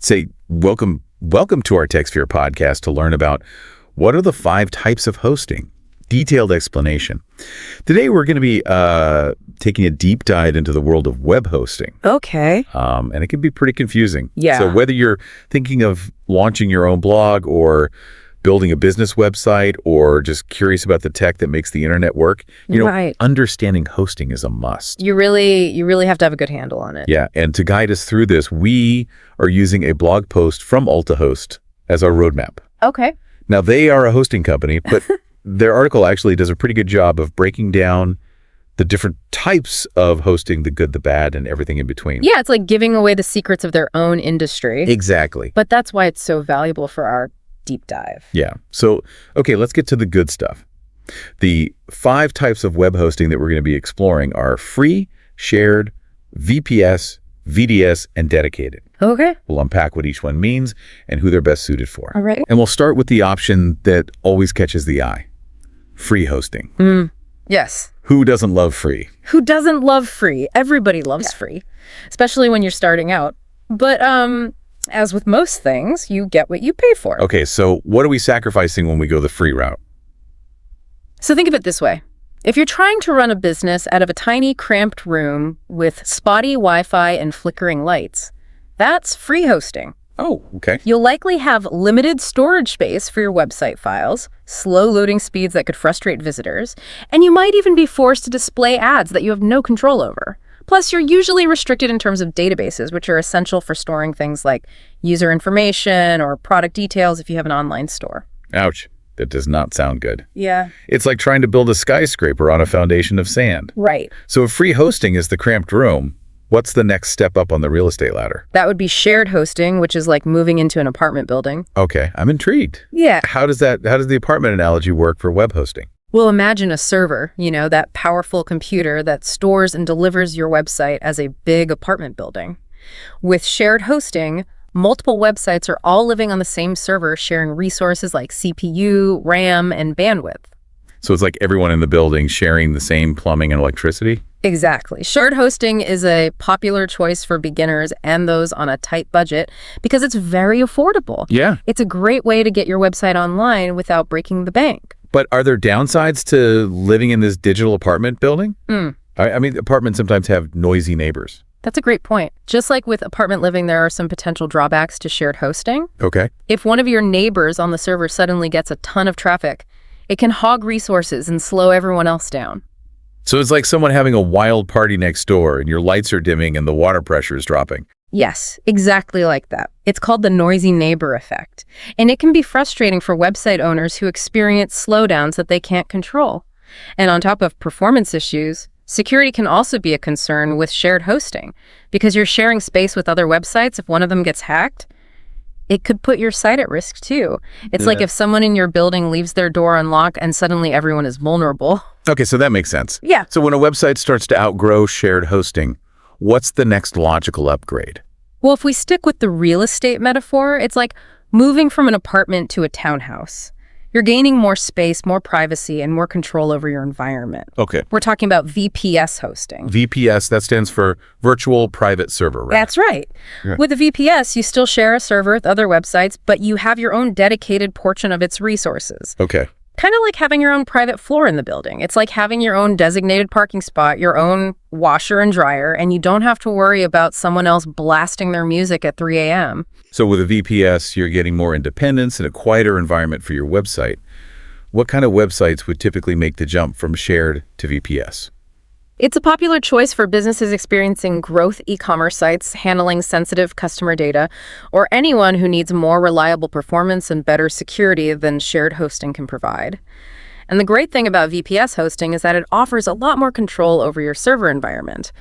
say welcome to our TechSphere podcast to learn about what are the 5 types of hosting. Detailed explanation. Today we're going to be taking a deep dive into the world of web hosting. Okay. And it can be pretty confusing. Yeah. So whether you're thinking of launching your own blog or building a business website or just curious about the tech that makes the internet work, Right. understanding hosting is a must. You really have to have a good handle on it. Yeah, and to guide us through this, we are using a blog post from AltaHost as our roadmap. Okay. Now, they are a hosting company, but their article actually does a pretty good job of breaking down the different types of hosting, the good, the bad, and everything in between. Yeah, it's like giving away the secrets of their own industry. Exactly. But that's why it's so valuable for our deep dive. Yeah. So, okay, let's get to the good stuff. The 5 types of web hosting that we're going to be exploring are free, shared, VPS, VDS, and dedicated. Okay. We'll unpack what each one means and who they're best suited for. All right. And we'll start with the option that always catches the eye, free hosting. Yes. Who doesn't love free? Who doesn't love free? Everybody loves free, especially when you're starting out. But as with most things, you get what you pay for. Okay, so what are we sacrificing when we go the free route? So think of it this way. If you're trying to run a business out of a tiny, cramped room with spotty Wi-Fi and flickering lights, that's free hosting. Oh, okay. You'll likely have limited storage space for your website files, slow loading speeds that could frustrate visitors, and you might even be forced to display ads that you have no control over. Plus, you're usually restricted in terms of databases, which are essential for storing things like user information or product details if you have an online store. Ouch. That does not sound good. Yeah. It's like trying to build a skyscraper on a foundation of sand. Right. So if free hosting is the cramped room, what's the next step up on the real estate ladder? That would be shared hosting, which is like moving into an apartment building. Okay, I'm intrigued. Yeah. How does the apartment analogy work for web hosting? Well, imagine a server, that powerful computer that stores and delivers your website as a big apartment building. With shared hosting, multiple websites are all living on the same server, sharing resources like CPU, RAM, and bandwidth. So it's like everyone in the building sharing the same plumbing and electricity? Exactly. Shared hosting is a popular choice for beginners and those on a tight budget because it's very affordable. Yeah. It's a great way to get your website online without breaking the bank. But are there downsides to living in this digital apartment building? I mean, apartments sometimes have noisy neighbors. That's a great point. Just like with apartment living, there are some potential drawbacks to shared hosting. Okay. If one of your neighbors on the server suddenly gets a ton of traffic, it can hog resources and slow everyone else down. So it's like someone having a wild party next door and your lights are dimming and the water pressure is dropping. Yes, exactly like that. It's called the noisy neighbor effect, and it can be frustrating for website owners who experience slowdowns that they can't control. And on top of performance issues, security can also be a concern with shared hosting, because you're sharing space with other websites. If one of them gets hacked, it could put your site at risk too. It's like if someone in your building leaves their door unlocked and suddenly everyone is vulnerable. Okay, so that makes sense. Yeah. So when a website starts to outgrow shared hosting, what's the next logical upgrade? Well, if we stick with the real estate metaphor, it's like moving from an apartment to a townhouse. You're gaining more space, more privacy, and more control over your environment. Okay. We're talking about VPS hosting. VPS, that stands for Virtual Private Server, right? That's right. Yeah. With a VPS, you still share a server with other websites, but you have your own dedicated portion of its resources. Okay. Kind of like having your own private floor in the building. It's like having your own designated parking spot, your own washer and dryer, and you don't have to worry about someone else blasting their music at 3 a.m. So with a VPS, you're getting more independence and a quieter environment for your website. What kind of websites would typically make the jump from shared to VPS? It's a popular choice for businesses experiencing growth e-commerce sites, handling sensitive customer data, or anyone who needs more reliable performance and better security than shared hosting can provide. And the great thing about VPS hosting is that it offers a lot more control over your server environment.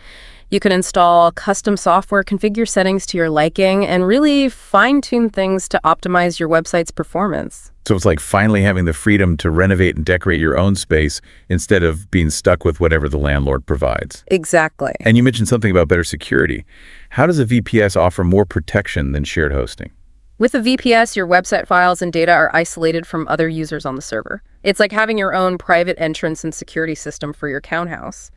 You can install custom software, configure settings to your liking, and really fine-tune things to optimize your website's performance. So it's like finally having the freedom to renovate and decorate your own space instead of being stuck with whatever the landlord provides. Exactly. And you mentioned something about better security. How does a VPS offer more protection than shared hosting? With a VPS, your website files and data are isolated from other users on the server. It's like having your own private entrance and security system for your townhouse.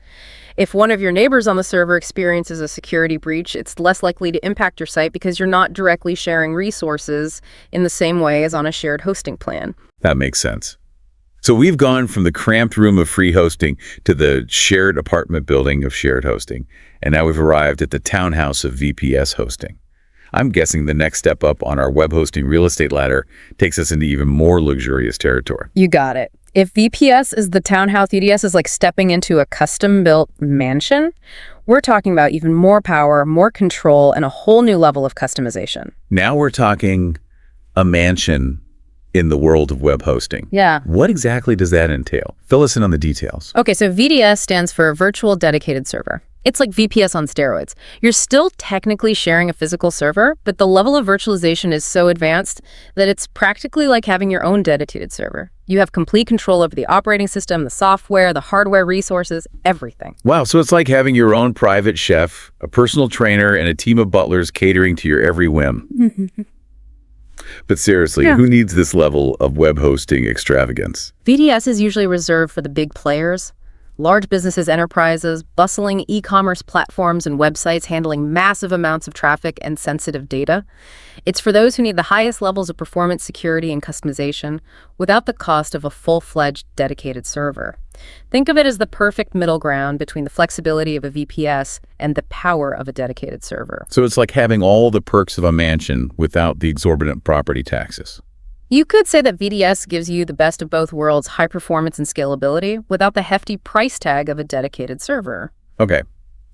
If one of your neighbors on the server experiences a security breach, it's less likely to impact your site because you're not directly sharing resources in the same way as on a shared hosting plan. That makes sense. So we've gone from the cramped room of free hosting to the shared apartment building of shared hosting, and now we've arrived at the townhouse of VPS hosting. I'm guessing the next step up on our web hosting real estate ladder takes us into even more luxurious territory. You got it. If VPS is the townhouse, VDS is like stepping into a custom-built mansion, we're talking about even more power, more control, and a whole new level of customization. Now we're talking a mansion in the world of web hosting. Yeah. What exactly does that entail? Fill us in on the details. Okay, so VDS stands for Virtual Dedicated Server. It's like VPS on steroids. You're still technically sharing a physical server, but the level of virtualization is so advanced that it's practically like having your own dedicated server. You have complete control over the operating system, the software, the hardware resources, everything. Wow, so it's like having your own private chef, a personal trainer, and a team of butlers catering to your every whim. But seriously, who needs this level of web hosting extravagance? VDS is usually reserved for the big players. Large businesses, enterprises, bustling e-commerce platforms and websites handling massive amounts of traffic and sensitive data. It's for those who need the highest levels of performance, security, and customization without the cost of a full-fledged dedicated server. Think of it as the perfect middle ground between the flexibility of a VPS and the power of a dedicated server. So it's like having all the perks of a mansion without the exorbitant property taxes. You could say that VDS gives you the best of both worlds, high performance and scalability, without the hefty price tag of a dedicated server. Okay,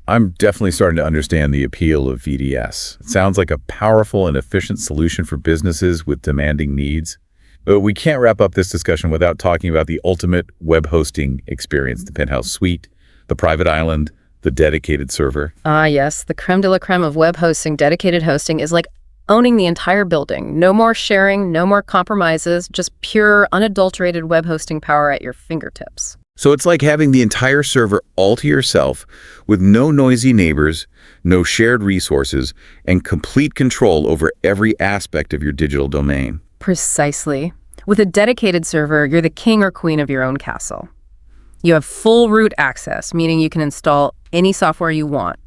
I'm definitely starting to understand the appeal of VDS. It sounds like a powerful and efficient solution for businesses with demanding needs. But we can't wrap up this discussion without talking about the ultimate web hosting experience, the Penthouse Suite, the private island, the dedicated server. Ah, yes, the creme de la creme of web hosting, dedicated hosting, is like owning the entire building. No more sharing, no more compromises, just pure, unadulterated web hosting power at your fingertips. So it's like having the entire server all to yourself with no noisy neighbors, no shared resources, and complete control over every aspect of your digital domain. Precisely. With a dedicated server, you're the king or queen of your own castle. You have full root access, meaning you can install any software you want.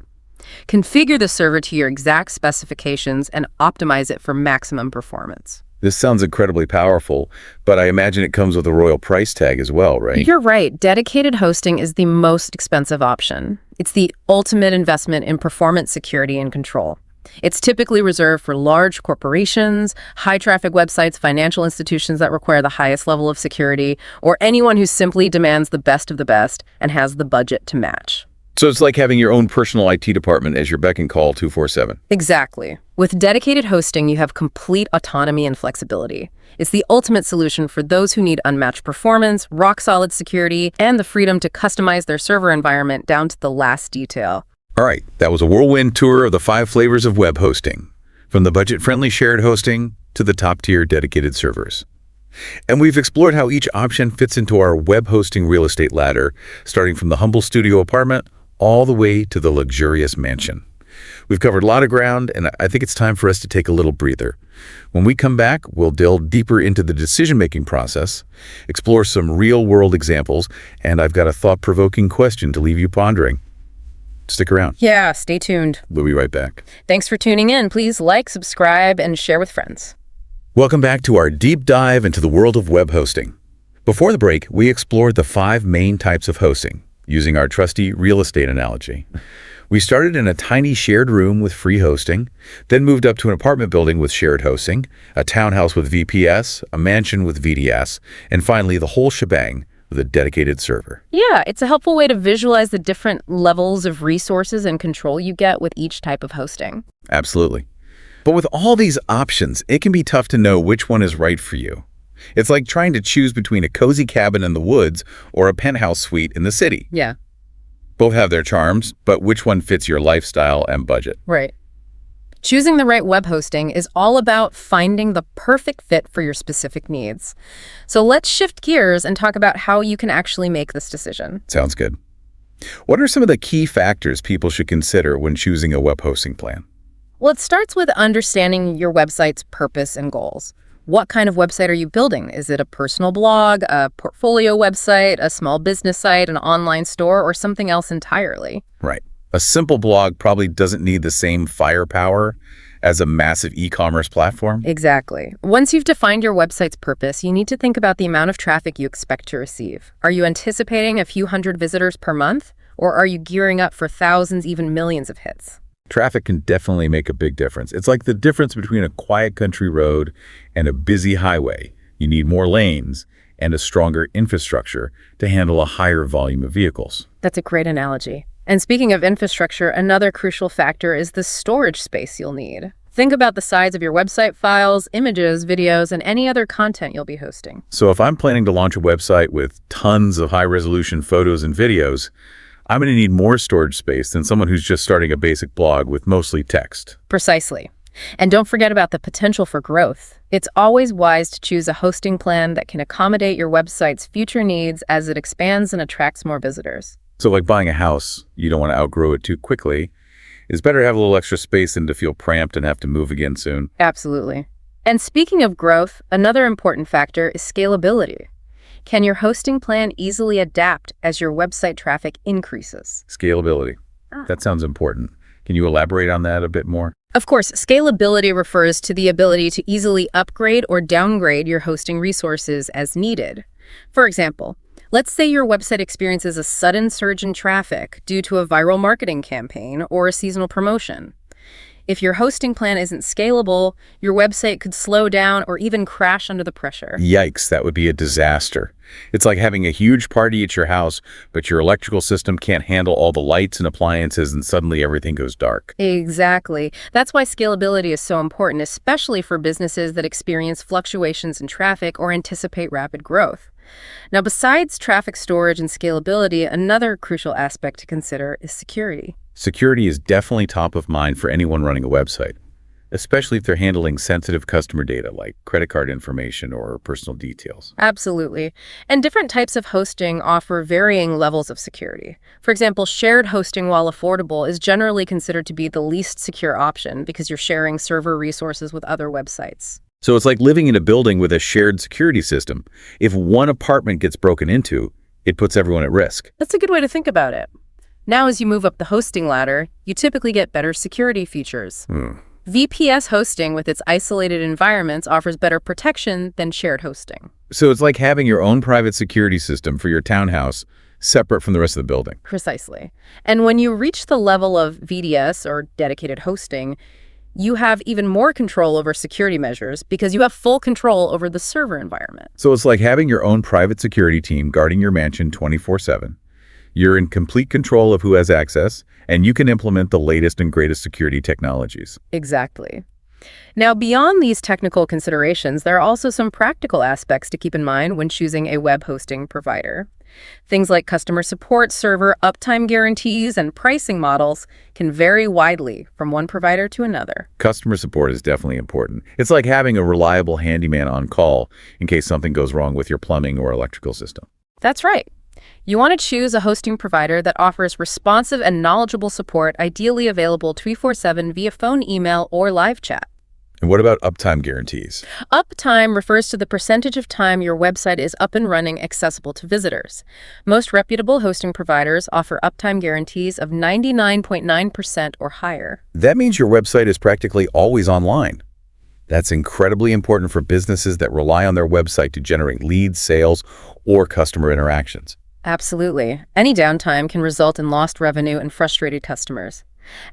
Configure the server to your exact specifications and optimize it for maximum performance. This sounds incredibly powerful, but I imagine it comes with a royal price tag as well, right? You're right. Dedicated hosting is the most expensive option. It's the ultimate investment in performance, security, and control. It's typically reserved for large corporations, high-traffic websites, financial institutions that require the highest level of security, or anyone who simply demands the best of the best and has the budget to match. So it's like having your own personal IT department as your beck and call 24/7. Exactly. With dedicated hosting, you have complete autonomy and flexibility. It's the ultimate solution for those who need unmatched performance, rock-solid security, and the freedom to customize their server environment down to the last detail. All right, that was a whirlwind tour of the 5 flavors of web hosting, from the budget-friendly shared hosting to the top-tier dedicated servers. And we've explored how each option fits into our web hosting real estate ladder, starting from the humble studio apartment all the way to the luxurious mansion. We've covered a lot of ground, and I think it's time for us to take a little breather. When we come back, we'll delve deeper into the decision-making process, explore some real-world examples, and I've got a thought-provoking question to leave you pondering. Stick around. Yeah, stay tuned. We'll be right back. Thanks for tuning in. Please like, subscribe, and share with friends. Welcome back to our deep dive into the world of web hosting. Before the break, we explored the 5 main types of hosting, using our trusty real estate analogy. We started in a tiny shared room with free hosting, then moved up to an apartment building with shared hosting, a townhouse with VPS, a mansion with VDS, and finally the whole shebang with a dedicated server. Yeah, it's a helpful way to visualize the different levels of resources and control you get with each type of hosting. Absolutely. But with all these options, it can be tough to know which one is right for you. It's like trying to choose between a cozy cabin in the woods or a penthouse suite in the city. Yeah. Both have their charms, but which one fits your lifestyle and budget? Right. Choosing the right web hosting is all about finding the perfect fit for your specific needs. So let's shift gears and talk about how you can actually make this decision. Sounds good. What are some of the key factors people should consider when choosing a web hosting plan? Well, it starts with understanding your website's purpose and goals. What kind of website are you building? Is it a personal blog, a portfolio website, a small business site, an online store, or something else entirely? Right. A simple blog probably doesn't need the same firepower as a massive e-commerce platform. Exactly. Once you've defined your website's purpose, you need to think about the amount of traffic you expect to receive. Are you anticipating a few hundred visitors per month, or are you gearing up for thousands, even millions of hits? Traffic can definitely make a big difference. It's like the difference between a quiet country road and a busy highway. You need more lanes and a stronger infrastructure to handle a higher volume of vehicles. That's a great analogy. And speaking of infrastructure, another crucial factor is the storage space you'll need. Think about the size of your website files, images, videos, and any other content you'll be hosting. So if I'm planning to launch a website with tons of high-resolution photos and videos, I'm going to need more storage space than someone who's just starting a basic blog with mostly text. Precisely. And don't forget about the potential for growth. It's always wise to choose a hosting plan that can accommodate your website's future needs as it expands and attracts more visitors. So like buying a house, you don't want to outgrow it too quickly. It's better to have a little extra space than to feel cramped and have to move again soon. Absolutely. And speaking of growth, another important factor is scalability. Can your hosting plan easily adapt as your website traffic increases? Scalability. That sounds important. Can you elaborate on that a bit more? Of course, scalability refers to the ability to easily upgrade or downgrade your hosting resources as needed. For example, let's say your website experiences a sudden surge in traffic due to a viral marketing campaign or a seasonal promotion. If your hosting plan isn't scalable, your website could slow down or even crash under the pressure. Yikes, that would be a disaster. It's like having a huge party at your house, but your electrical system can't handle all the lights and appliances and suddenly everything goes dark. Exactly. That's why scalability is so important, especially for businesses that experience fluctuations in traffic or anticipate rapid growth. Now, besides traffic storage and scalability, another crucial aspect to consider is security. Security is definitely top of mind for anyone running a website, especially if they're handling sensitive customer data like credit card information or personal details. Absolutely. And different types of hosting offer varying levels of security. For example, shared hosting, while affordable, is generally considered to be the least secure option because you're sharing server resources with other websites. So it's like living in a building with a shared security system. If one apartment gets broken into, it puts everyone at risk. That's a good way to think about it. Now, as you move up the hosting ladder, you typically get better security features. VPS hosting with its isolated environments offers better protection than shared hosting. So it's like having your own private security system for your townhouse, separate from the rest of the building. Precisely. And when you reach the level of VDS, or dedicated hosting, you have even more control over security measures because you have full control over the server environment. So it's like having your own private security team guarding your mansion 24/7. You're in complete control of who has access, and you can implement the latest and greatest security technologies. Exactly. Now, beyond these technical considerations, there are also some practical aspects to keep in mind when choosing a web hosting provider. Things like customer support, server uptime guarantees, and pricing models can vary widely from one provider to another. Customer support is definitely important. It's like having a reliable handyman on call in case something goes wrong with your plumbing or electrical system. That's right. You want to choose a hosting provider that offers responsive and knowledgeable support, ideally available 24/7 via phone, email, or live chat. And what about uptime guarantees? Uptime refers to the percentage of time your website is up and running accessible to visitors. Most reputable hosting providers offer uptime guarantees of 99.9% or higher. That means your website is practically always online. That's incredibly important for businesses that rely on their website to generate leads, sales, or customer interactions. Absolutely. Any downtime can result in lost revenue and frustrated customers.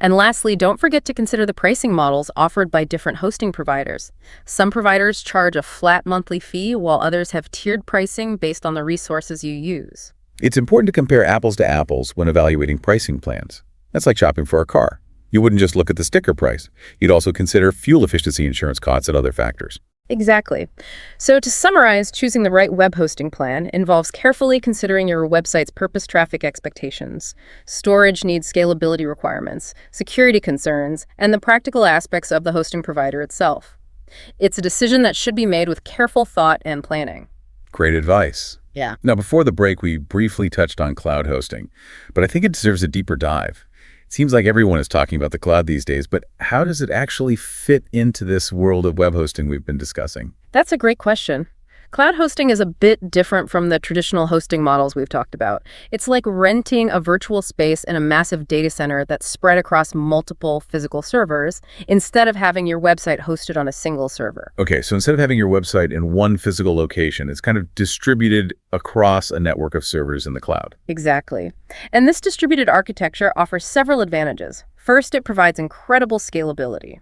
And lastly, don't forget to consider the pricing models offered by different hosting providers. Some providers charge a flat monthly fee, while others have tiered pricing based on the resources you use. It's important to compare apples to apples when evaluating pricing plans. That's like shopping for a car. You wouldn't just look at the sticker price. You'd also consider fuel efficiency, insurance costs, and other factors. Exactly. So to summarize, choosing the right web hosting plan involves carefully considering your website's purpose traffic expectations, storage needs scalability requirements, security concerns, and the practical aspects of the hosting provider itself. It's a decision that should be made with careful thought and planning. Great advice. Yeah. Now, before the break, we briefly touched on cloud hosting, but I think it deserves a deeper dive. Seems like everyone is talking about the cloud these days, but how does it actually fit into this world of web hosting we've been discussing? That's a great question. Cloud hosting is a bit different from the traditional hosting models we've talked about. It's like renting a virtual space in a massive data center that's spread across multiple physical servers instead of having your website hosted on a single server. Okay, so instead of having your website in one physical location, it's kind of distributed across a network of servers in the cloud. Exactly. And this distributed architecture offers several advantages. First, it provides incredible scalability.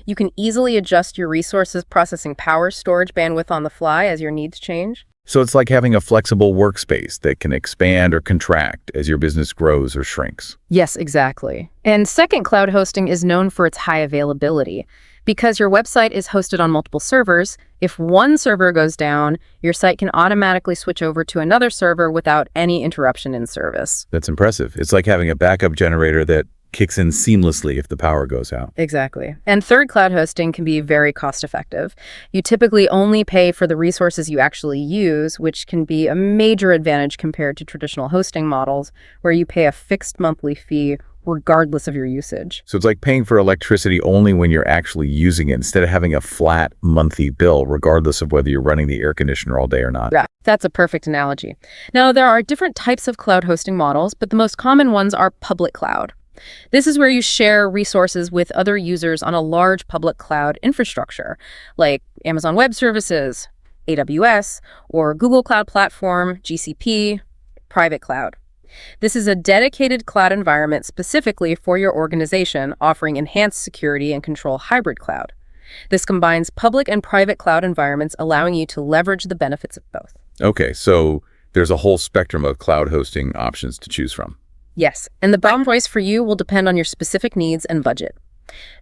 You can easily adjust your resources, processing power, storage bandwidth on the fly as your needs change. So it's like having a flexible workspace that can expand or contract as your business grows or shrinks. Yes, exactly. And second, cloud hosting is known for its high availability. Because your website is hosted on multiple servers, if one server goes down, your site can automatically switch over to another server without any interruption in service. That's impressive. It's like having a backup generator that kicks in seamlessly if the power goes out. Exactly. And third, cloud hosting can be very cost-effective. You typically only pay for the resources you actually use, which can be a major advantage compared to traditional hosting models, where you pay a fixed monthly fee regardless of your usage. So it's like paying for electricity only when you're actually using it, instead of having a flat monthly bill, regardless of whether you're running the air conditioner all day or not. Yeah, that's a perfect analogy. Now, there are different types of cloud hosting models, but the most common ones are public cloud. This is where you share resources with other users on a large public cloud infrastructure, like Amazon Web Services, AWS, or Google Cloud Platform, GCP, private cloud. This is a dedicated cloud environment specifically for your organization, offering enhanced security and control hybrid cloud. This combines public and private cloud environments, allowing you to leverage the benefits of both. Okay, so there's a whole spectrum of cloud hosting options to choose from. Yes, and the best choice for you will depend on your specific needs and budget.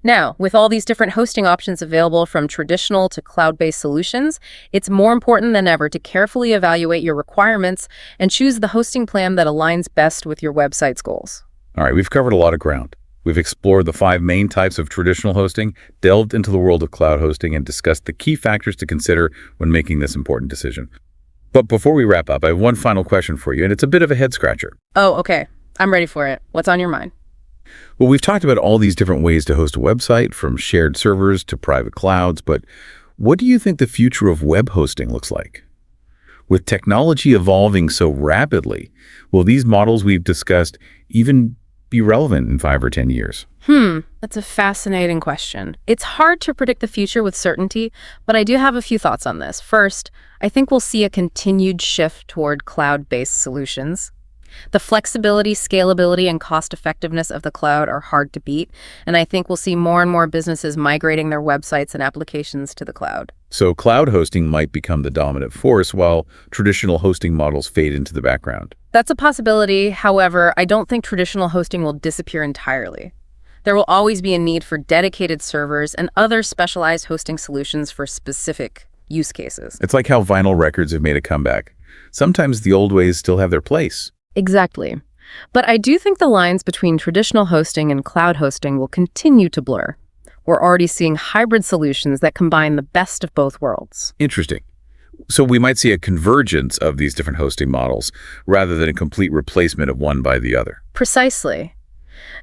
Now, with all these different hosting options available from traditional to cloud-based solutions, it's more important than ever to carefully evaluate your requirements and choose the hosting plan that aligns best with your website's goals. All right, we've covered a lot of ground. We've explored the 5 main types of traditional hosting, delved into the world of cloud hosting, and discussed the key factors to consider when making this important decision. But before we wrap up, I have one final question for you, and it's a bit of a head-scratcher. Oh, okay. I'm ready for it. What's on your mind? Well, we've talked about all these different ways to host a website, from shared servers to private clouds, but what do you think the future of web hosting looks like? With technology evolving so rapidly, will these models we've discussed even be relevant in 5 or 10 years? That's a fascinating question. It's hard to predict the future with certainty, but I do have a few thoughts on this. First, I think we'll see a continued shift toward cloud-based solutions. The flexibility, scalability, and cost-effectiveness of the cloud are hard to beat, and I think we'll see more and more businesses migrating their websites and applications to the cloud. So cloud hosting might become the dominant force while traditional hosting models fade into the background. That's a possibility. However, I don't think traditional hosting will disappear entirely. There will always be a need for dedicated servers and other specialized hosting solutions for specific use cases. It's like how vinyl records have made a comeback. Sometimes the old ways still have their place. Exactly. But I do think the lines between traditional hosting and cloud hosting will continue to blur. We're already seeing hybrid solutions that combine the best of both worlds. Interesting. So we might see a convergence of these different hosting models rather than a complete replacement of one by the other. Precisely.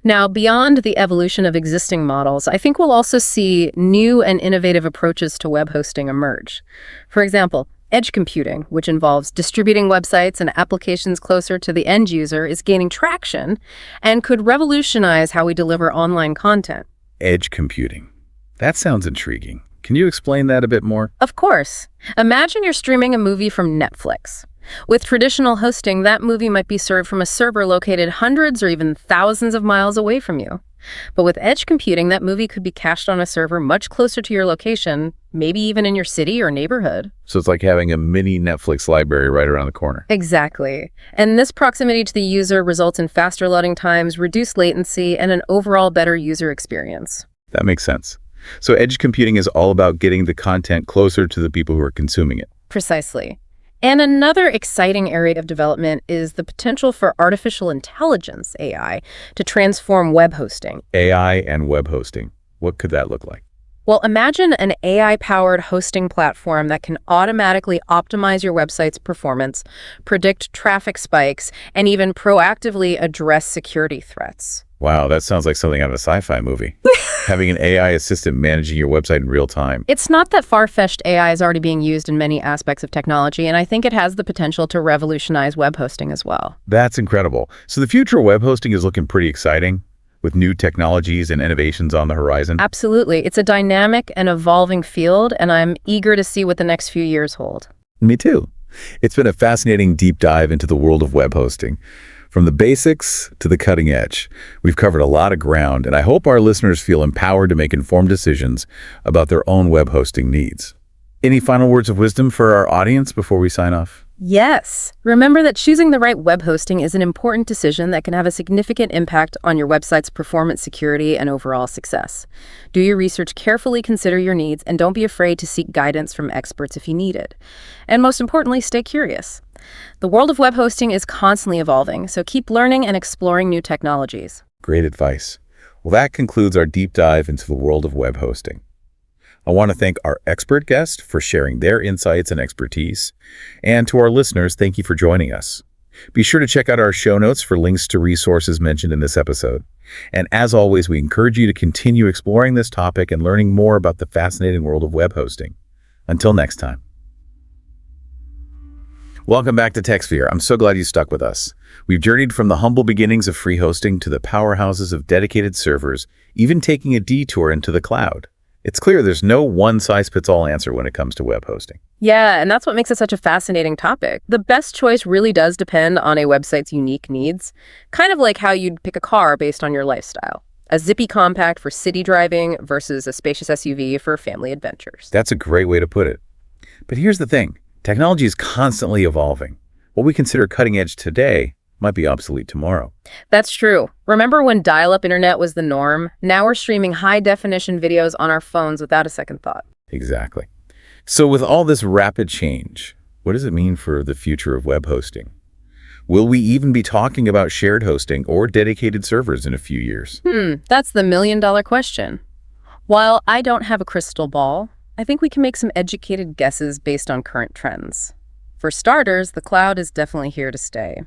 Now, beyond the evolution of existing models, I think we'll also see new and innovative approaches to web hosting emerge. For example, edge computing, which involves distributing websites and applications closer to the end user, is gaining traction and could revolutionize how we deliver online content. Edge computing. That sounds intriguing. Can you explain that a bit more? Of course. Imagine you're streaming a movie from Netflix. With traditional hosting, that movie might be served from a server located hundreds or even thousands of miles away from you. But with edge computing, that movie could be cached on a server much closer to your location, maybe even in your city or neighborhood. So it's like having a mini Netflix library right around the corner. Exactly. And this proximity to the user results in faster loading times, reduced latency, and an overall better user experience. That makes sense. So edge computing is all about getting the content closer to the people who are consuming it. Precisely. And another exciting area of development is the potential for artificial intelligence, AI, to transform web hosting. AI and web hosting. What could that look like? Well, imagine an AI-powered hosting platform that can automatically optimize your website's performance, predict traffic spikes, and even proactively address security threats. Wow, that sounds like something out of a sci-fi movie. Having an AI assistant managing your website in real time. It's not that far-fetched. AI is already being used in many aspects of technology, and I think it has the potential to revolutionize web hosting as well. That's incredible. So the future of web hosting is looking pretty exciting with new technologies and innovations on the horizon. Absolutely. It's a dynamic and evolving field, and I'm eager to see what the next few years hold. Me too. It's been a fascinating deep dive into the world of web hosting. From the basics to the cutting edge, we've covered a lot of ground, and I hope our listeners feel empowered to make informed decisions about their own web hosting needs. Any final words of wisdom for our audience before we sign off? Yes. Remember that choosing the right web hosting is an important decision that can have a significant impact on your website's performance, security, and overall success. Do your research carefully, consider your needs, and don't be afraid to seek guidance from experts if you need it. And most importantly, stay curious. The world of web hosting is constantly evolving, so keep learning and exploring new technologies. Great advice. Well, that concludes our deep dive into the world of web hosting. I want to thank our expert guest for sharing their insights and expertise. And to our listeners, thank you for joining us. Be sure to check out our show notes for links to resources mentioned in this episode. And as always, we encourage you to continue exploring this topic and learning more about the fascinating world of web hosting. Until next time. Welcome back to TechSphere. I'm so glad you stuck with us. We've journeyed from the humble beginnings of free hosting to the powerhouses of dedicated servers, even taking a detour into the cloud. It's clear there's no one-size-fits-all answer when it comes to web hosting. Yeah, and that's what makes it such a fascinating topic. The best choice really does depend on a website's unique needs, kind of like how you'd pick a car based on your lifestyle. A zippy compact for city driving versus a spacious SUV for family adventures. That's a great way to put it. But here's the thing. Technology is constantly evolving. What we consider cutting edge today might be obsolete tomorrow. That's true. Remember when dial-up internet was the norm? Now we're streaming high-definition videos on our phones without a second thought. Exactly. So with all this rapid change, what does it mean for the future of web hosting? Will we even be talking about shared hosting or dedicated servers in a few years? That's the million-dollar question. While I don't have a crystal ball, I think we can make some educated guesses based on current trends. For starters, the cloud is definitely here to stay.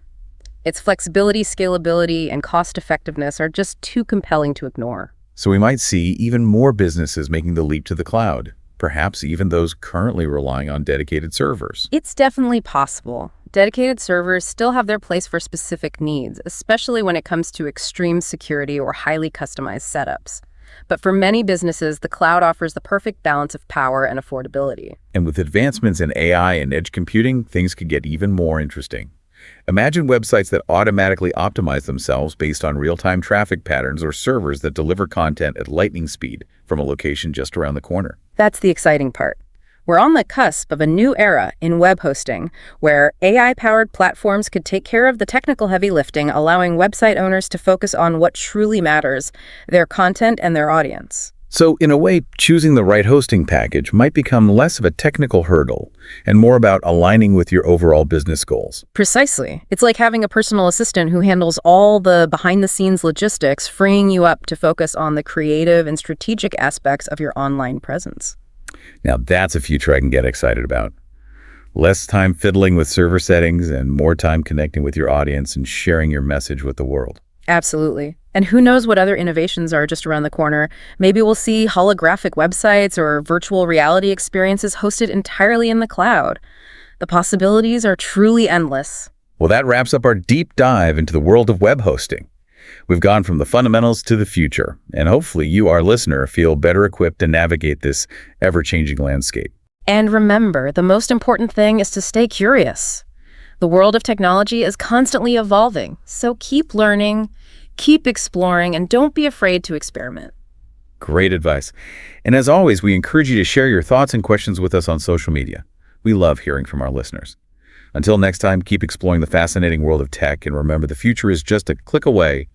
Its flexibility, scalability, and cost-effectiveness are just too compelling to ignore. So we might see even more businesses making the leap to the cloud, perhaps even those currently relying on dedicated servers. It's definitely possible. Dedicated servers still have their place for specific needs, especially when it comes to extreme security or highly customized setups. But for many businesses, the cloud offers the perfect balance of power and affordability. And with advancements in AI and edge computing, things could get even more interesting. Imagine websites that automatically optimize themselves based on real-time traffic patterns or servers that deliver content at lightning speed from a location just around the corner. That's the exciting part. We're on the cusp of a new era in web hosting, where AI-powered platforms could take care of the technical heavy lifting, allowing website owners to focus on what truly matters, their content and their audience. So, in a way, choosing the right hosting package might become less of a technical hurdle and more about aligning with your overall business goals. Precisely. It's like having a personal assistant who handles all the behind-the-scenes logistics, freeing you up to focus on the creative and strategic aspects of your online presence. Now, that's a future I can get excited about. Less time fiddling with server settings and more time connecting with your audience and sharing your message with the world. Absolutely. And who knows what other innovations are just around the corner. Maybe we'll see holographic websites or virtual reality experiences hosted entirely in the cloud. The possibilities are truly endless. Well, that wraps up our deep dive into the world of web hosting. We've gone from the fundamentals to the future, and hopefully you, our listener, feel better equipped to navigate this ever-changing landscape. And remember, the most important thing is to stay curious. The world of technology is constantly evolving, so keep learning, keep exploring, and don't be afraid to experiment. Great advice. And as always, we encourage you to share your thoughts and questions with us on social media. We love hearing from our listeners. Until next time, keep exploring the fascinating world of tech, and remember, the future is just a click away